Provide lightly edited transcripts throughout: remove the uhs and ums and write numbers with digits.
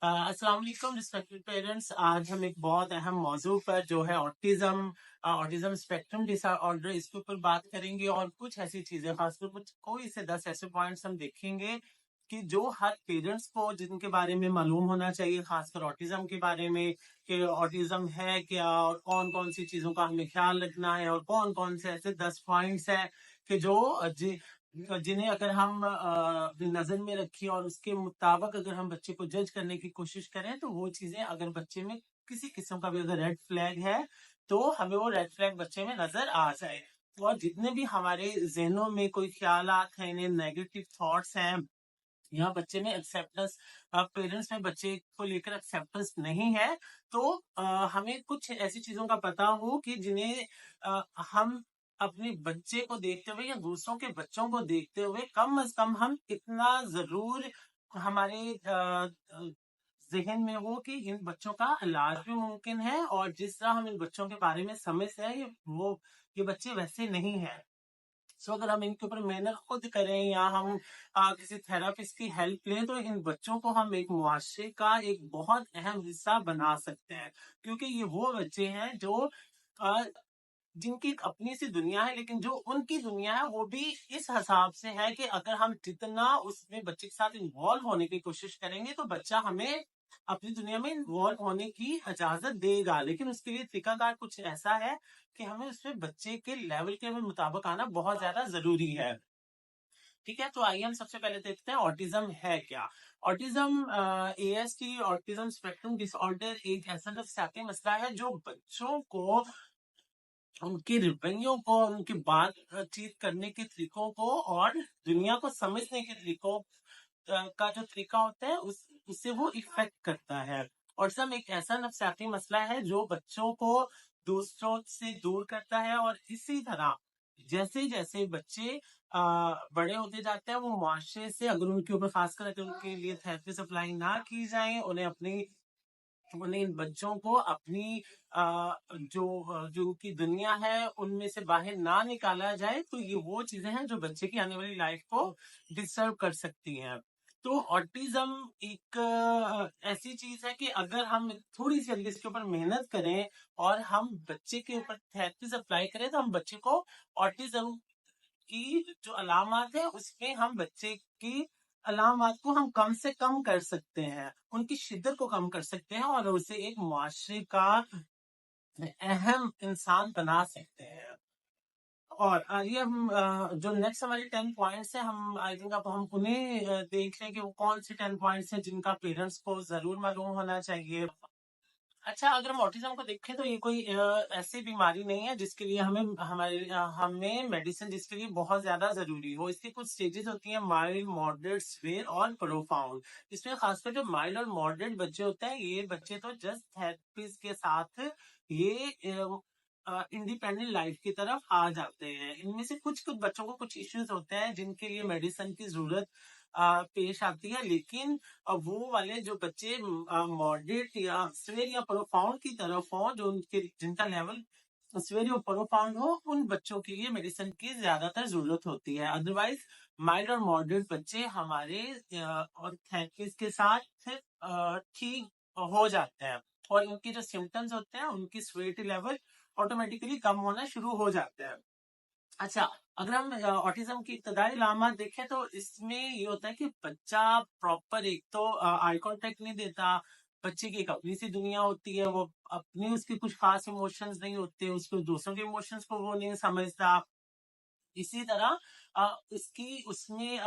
अस्सलाम वालेकुम respected parents. आज हम एक बहुत अहम मौजू पर जो है ऑटिज्म स्पेक्ट्रम डिसऑर्डर, इसके ऊपर बात करेंगे और कुछ ऐसी चीजें, खासकर कुछ कोई से 10 ऐसे पॉइंट्स हम देखेंगे कि जो हर पेरेंट्स को जिनके बारे में मालूम होना चाहिए, खासकर ऑटिज्म के बारे में कि ऑटिज्म है क्या और कौन कौन सी चीजों का हमें ख्याल रखना है और कौन कौन से ऐसे 10 पॉइंट्स हैं कि जो जिन्हें अगर हम अपनी नजर में रखिए और उसके मुताबिक अगर हम बच्चे को जज करने की कोशिश करें तो वो चीजें, अगर बच्चे में किसी किस्म का भी अगर रेड फ्लैग है तो हमें वो रेड फ्लैग बच्चे में नजर आ जाए। और जितने भी हमारे जहनों में कोई ख्यालात हैं, इन्हें नेगेटिव थॉट्स हैं, या बच्चे में एक्सेप्टेंस, पेरेंट्स में बच्चे को लेकर एक्सेप्टेंस नहीं है, तो हमें कुछ ऐसी चीजों का पता हो कि जिन्हें हम अपने बच्चे को देखते हुए या दूसरों के बच्चों को देखते हुए कम अज कम हम इतना जरूर हमारे जहन में हो कि इन बच्चों का इलाज भी मुमकिन है, और जिस तरह हम इन बच्चों के बारे में समझते हैं ये बच्चे वैसे नहीं है। सो अगर हम इनके ऊपर मेहनत खुद करें या हम किसी थेरापिस्ट की हेल्प लें तो इन बच्चों को हम एक मुआशरे का एक बहुत अहम हिस्सा बना सकते हैं, क्योंकि ये वो बच्चे हैं जो आ, जिनकी एक अपनी सी दुनिया है, लेकिन जो उनकी दुनिया है वो भी इस हिसाब से है कि अगर हम जितना उसमें बच्चे के साथ इन्वॉल्व होने की कोशिश करेंगे तो बच्चा हमें अपनी दुनिया में इन्वॉल्व होने की इजाजत देगा, लेकिन उसके लिए तरीकाकार कुछ ऐसा है कि हमें उसमें बच्चे के लेवल के मुताबिक आना बहुत ज्यादा जरूरी है। ठीक है, तो आइए हम सबसे पहले देखते हैं ऑटिज्म है क्या। Autism ASD, autism spectrum disorder, एक ऐसा नफसियाती मसला है जो बच्चों को उनके रवैयों को, उनकी बातचीत करने के तरीकों को और दुनिया को समझने के तरीकों का जो तरीका होता है उससे वो इफेक्ट करता है। और सब एक ऐसा नफसियाती मसला है जो बच्चों को दूसरों से दूर करता है, और इसी तरह जैसे जैसे बच्चे बड़े होते जाते हैं वो मुआशरे से, अगर उनके ऊपर खासकर अगर उनके लिए थेरेपी सप्लाई ना की जाए, उन्हें इन बच्चों को अपनी जो उनकी दुनिया है उनमें से बाहर ना निकाला जाए, तो ये वो चीजें हैं जो बच्चे की आने वाली लाइफ को डिस्टर्ब कर सकती हैं। तो ऑटिज्म एक ऐसी चीज है कि अगर हम थोड़ी सी अगर इसके ऊपर मेहनत करें और हम बच्चे के ऊपर थेरेपी अप्लाई करें तो हम बच्चे को ऑटिज्म की जो अलामत है उसमें हम बच्चे की अलामत को हम कम से कम कर सकते हैं, उनकी शिद्दत को कम कर सकते हैं और उसे एक मुआशरे का अहम इंसान बना सकते हैं। और ये हम जो नेक्स्ट हमारे 10 पॉइंट्स हैं, हम आई थिंक अब हम उन्हें देख लें कि वो कौन से 10 पॉइंट्स हैं जिनका पेरेंट्स को जरूर मालूम होना चाहिए। अच्छा, अगर हम ऑटिज्म को देखें तो ये कोई ऐसी बीमारी नहीं है जिसके लिए हमें मेडिसिन जिसके लिए बहुत ज्यादा जरूरी हो। इसकी कुछ स्टेजेस होती हैं, माइल्ड, मॉडरेट, सीवियर और प्रोफाउंड। इसमें खासकर जो माइल्ड और मॉडरेट बच्चे होते हैं, ये बच्चे तो जस्ट थेरेपीज के साथ ये इंडिपेंडेंट लाइफ की तरफ आ जाते हैं। इनमें से कुछ कुछ बच्चों को कुछ इश्यूज होते हैं जिनके लिए मेडिसिन की जरूरत पेश आती है, लेकिन वो वाले जो बच्चे मॉडरेट या सीवियर या प्रोफाउंड की तरफ हो, जो उनके जिनका लेवल सीवियर या प्रोफाउंड हो, उन बच्चों के लिए मेडिसिन की ज्यादातर जरूरत होती है। अदरवाइज माइल्ड और मॉडरेट बच्चे हमारे और थेरेपिस्ट के साथ ठीक हो जाते हैं, और इनके जो सिम्टम्स होते हैं उनकी सीवियरिटी लेवल ऑटोमेटिकली कम होना शुरू हो जाते हैं। अच्छा, अगर हम ऑटिज्म की इब्तदाई अलामत देखें तो इसमें ये होता है कि बच्चा प्रॉपर, एक तो आई कांटेक्ट नहीं देता, बच्चे की एक अपनी सी दुनिया होती है, वो अपनी उसके कुछ खास इमोशंस नहीं होते, उसको दूसरों के इमोशंस को वो नहीं समझता। इसी तरह उसकी उसमें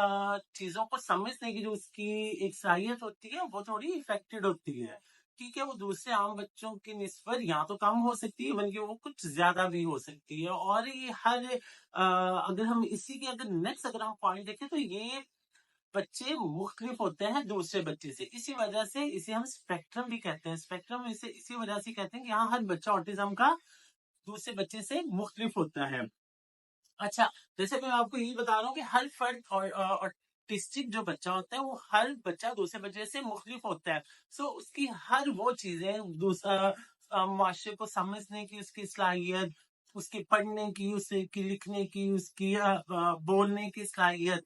चीजों को समझने की जो उसकी एक सलाहियत होती है वो थोड़ी इफेक्टेड होती है। ठीक है, वो दूसरे आम बच्चों की निस्बत या तो कम हो सकती है बल्कि वो कुछ ज्यादा भी हो सकती है। और ये हर अगर हम इसी के अगर नेक्स्ट अगर हम पॉइंट देखें तो ये बच्चे मुख्तलिफ होते हैं दूसरे बच्चे से, इसी वजह से इसे हम स्पेक्ट्रम भी कहते हैं। स्पेक्ट्रम इसे इसी वजह से कहते हैं कि यहाँ हर बच्चा ऑटिज्म का दूसरे बच्चे से मुख्तलिफ होता है। अच्छा, जैसे मैं आपको यही बता रहा हूँ कि हर फर्द और ऑटिस्टिक जो बच्चा होता है वो हर बच्चा दूसरे बच्चे से मुख्तलिफ होता है। सो उसकी हर वो चीजें, दूसरा माशरे को समझने की उसकी सलाहियत, उसकी पढ़ने की, उसकी लिखने की, उसकी बोलने की सलाहियत,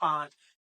5,